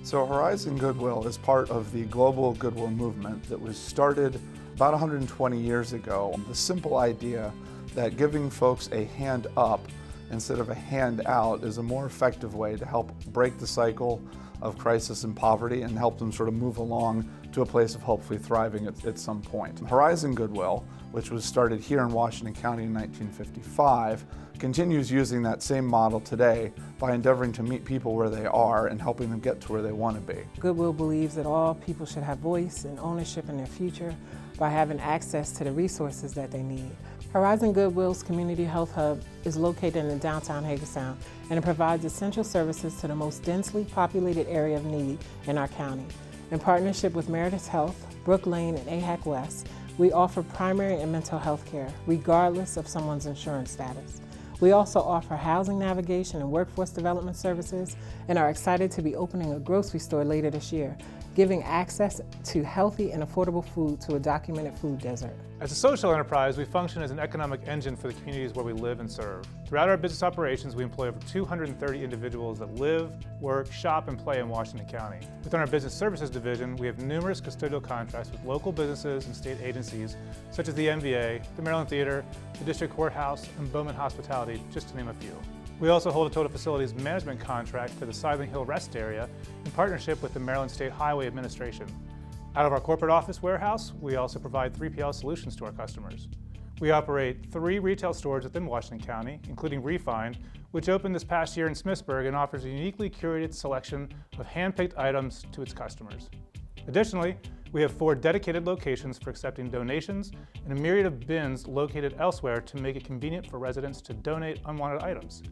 So Horizon Goodwill is part of the global goodwill movement that was started about 120 years ago. The simple idea that giving folks a hand up instead of a hand out is a more effective way to help break the cycle of crisis and poverty and help them sort of move along to a place of hopefully thriving at some point. Horizon Goodwill, which was started here in Washington County in 1955, continues using that same model today by endeavoring to meet people where they are and helping them get to where they want to be. Goodwill believes that all people should have voice and ownership in their future by having access to the resources that they need. Horizon Goodwill's Community Health Hub is located in downtown Hagerstown, and it provides essential services to the most densely populated area of need in our county. In partnership with Meritus Health, Brook Lane, and AHAC West, we offer primary and mental health care, regardless of someone's insurance status. We also offer housing navigation and workforce development services, and are excited to be opening a grocery store later this year, giving access to healthy and affordable food to a documented food desert. As a social enterprise, we function as an economic engine for the communities where we live and serve. Throughout our business operations, we employ over 230 individuals that live, work, shop, and play in Washington County. Within our business services division, we have numerous custodial contracts with local businesses and state agencies, such as the MVA, the Maryland Theater, the District Courthouse, and Bowman Hospitality, just to name a few. We also hold a total facilities management contract for the Sidling Hill Rest Area in partnership with the Maryland State Highway Administration. Out of our corporate office warehouse, we also provide 3PL solutions to our customers. We operate 3 retail stores within Washington County, including Refind, which opened this past year in Smithsburg and offers a uniquely curated selection of hand-picked items to its customers. Additionally, we have 4 dedicated locations for accepting donations and a myriad of bins located elsewhere to make it convenient for residents to donate unwanted items.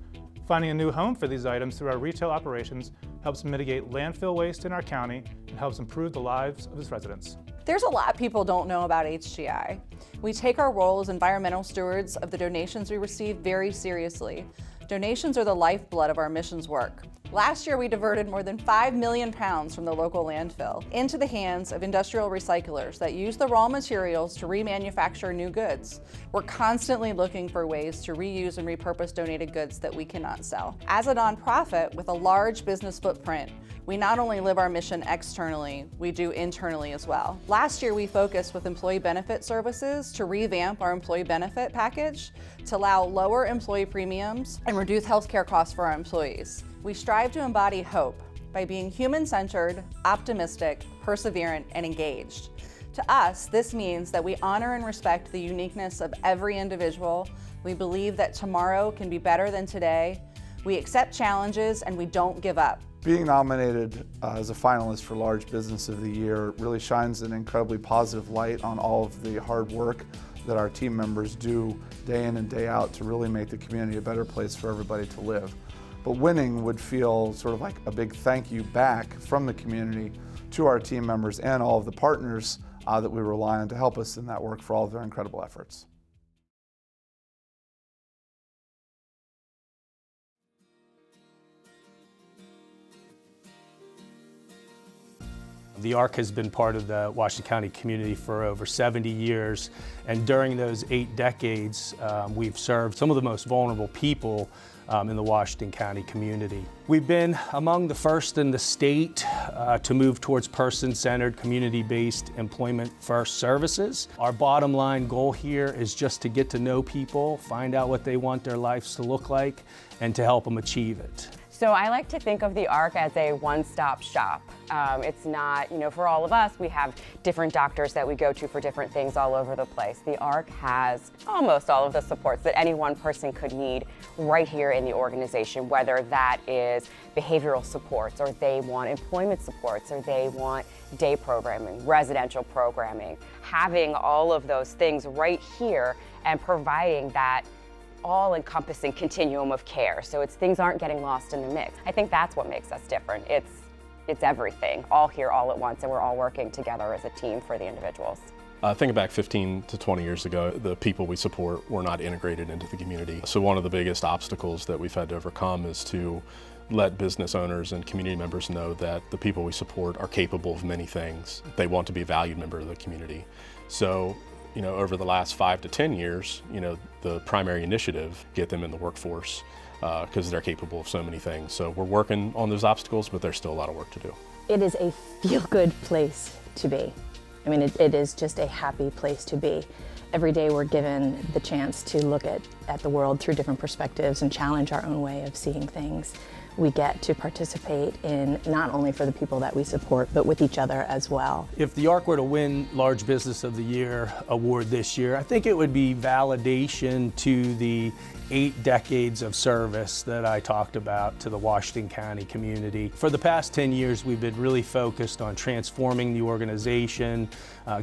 Finding a new home for these items through our retail operations helps mitigate landfill waste in our county and helps improve the lives of its residents. There's a lot people don't know about HGI. We take our role as environmental stewards of the donations we receive very seriously. Donations are the lifeblood of our missions work. Last year, we diverted more than 5 million pounds from the local landfill into the hands of industrial recyclers that use the raw materials to remanufacture new goods. We're constantly looking for ways to reuse and repurpose donated goods that we cannot sell. As a nonprofit with a large business footprint, we not only live our mission externally, we do internally as well. Last year, we focused with employee benefit services to revamp our employee benefit package to allow lower employee premiums and reduce healthcare costs for our employees. We strive to embody hope by being human-centered, optimistic, perseverant, and engaged. To us, this means that we honor and respect the uniqueness of every individual. We believe that tomorrow can be better than today. We accept challenges and we don't give up. Being nominated as a finalist for Large Business of the Year really shines an incredibly positive light on all of the hard work that our team members do day in and day out to really make the community a better place for everybody to live. But winning would feel sort of like a big thank you back from the community to our team members and all of the partners that we rely on to help us in that work for all of their incredible efforts. The ARC has been part of the Washington County community for over 70 years, and during those 8 decades, we've served some of the most vulnerable people in the Washington County community. We've been among the first in the state to move towards person-centered, community-based, employment-first services. Our bottom line goal here is just to get to know people, find out what they want their lives to look like, and to help them achieve it. So I like to think of the ARC as a one-stop shop. It's not, for all of us, we have different doctors that we go to for different things all over the place. The ARC has almost all of the supports that any one person could need right here in the organization, whether that is behavioral supports, or they want employment supports, or they want day programming, residential programming. Having all of those things right here and providing that all-encompassing continuum of care, so things aren't getting lost in the mix. I think that's what makes us different. It's everything, all here, all at once, and we're all working together as a team for the individuals. Thinking back 15 to 20 years ago, the people we support were not integrated into the community. So one of the biggest obstacles that we've had to overcome is to let business owners and community members know that the people we support are capable of many things. They want to be a valued member of the community. So over the last 5 to 10 years, the primary initiative, get them in the workforce because they're capable of so many things. So we're working on those obstacles, but there's still a lot of work to do. It is a feel-good place to be. I mean, it is just a happy place to be. Every day we're given the chance to look at the world through different perspectives and challenge our own way of seeing things. We get to participate in not only for the people that we support, but with each other as well. If the ARC were to win Large Business of the Year award this year, I think it would be validation to the 8 decades of service that I talked about to the Washington County community. For the past 10 years, we've been really focused on transforming the organization,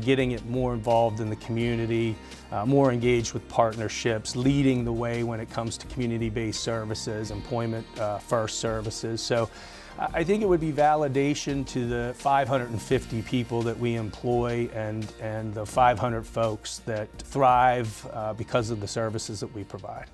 getting it more involved in the community, more engaged with partnerships, leading the way when it comes to community-based services, employment first services. So I think it would be validation to the 550 people that we employ and the 500 folks that thrive because of the services that we provide.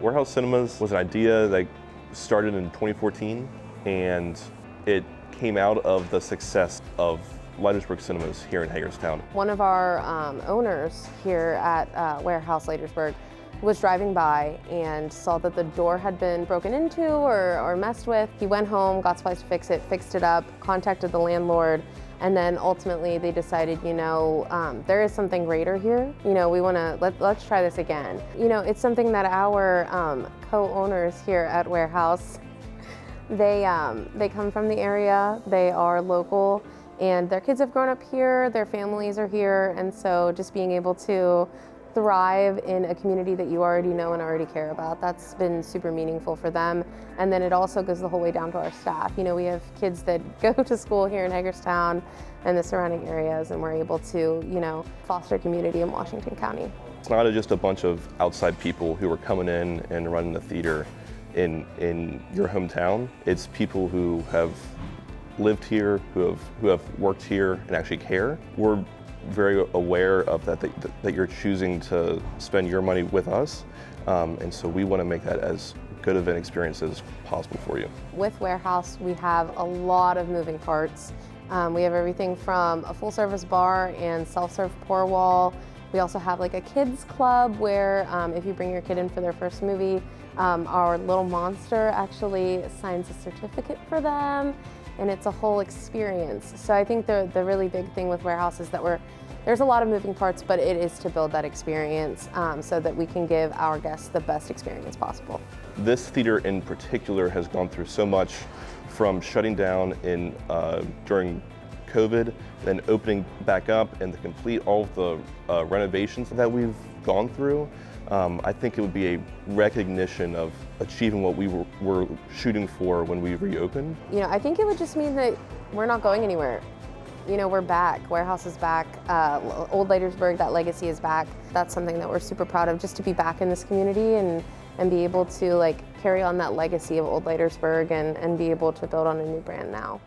Warehouse Cinemas was an idea that started in 2014, and it came out of the success of Leitersburg Cinemas here in Hagerstown. One of our owners here at Warehouse Leitersburg was driving by and saw that the door had been broken into or messed with. He went home, got supplies to fix it, fixed it up, contacted the landlord, and then ultimately they decided, you know, there is something greater here. You know, we want to, let's try this again. You know, it's something that our co-owners here at Warehouse, they come from the area, they are local, and their kids have grown up here, their families are here, and so just being able to thrive in a community that you already know and already care about, that's been super meaningful for them. And then it also goes the whole way down to our staff. You know, we have kids that go to school here in Hagerstown and the surrounding areas, and we're able to, you know, foster community in Washington County. It's not just a bunch of outside people who are coming in and running the theater in your hometown. It's people who have lived here, who have worked here and actually care. We're very aware of that you're choosing to spend your money with us, and so we want to make that as good of an experience as possible for you. With Warehouse, we have a lot of moving parts. We have everything from a full-service bar and self-serve pour wall. We also have like a kids club where if you bring your kid in for their first movie, our little monster actually signs a certificate for them, and it's a whole experience. So I think the really big thing with Warehouse is that there's a lot of moving parts, but it is to build that experience so that we can give our guests the best experience possible. This theater in particular has gone through so much, from shutting down during COVID, then opening back up, and to complete all of the renovations that we've gone through. I think it would be a recognition of achieving what we were shooting for when we reopened. You know, I think it would just mean that we're not going anywhere. You know, we're back. Warehouse is back. Old Leitersburg, that legacy is back. That's something that we're super proud of, just to be back in this community and be able to like carry on that legacy of Old Leitersburg and be able to build on a new brand now.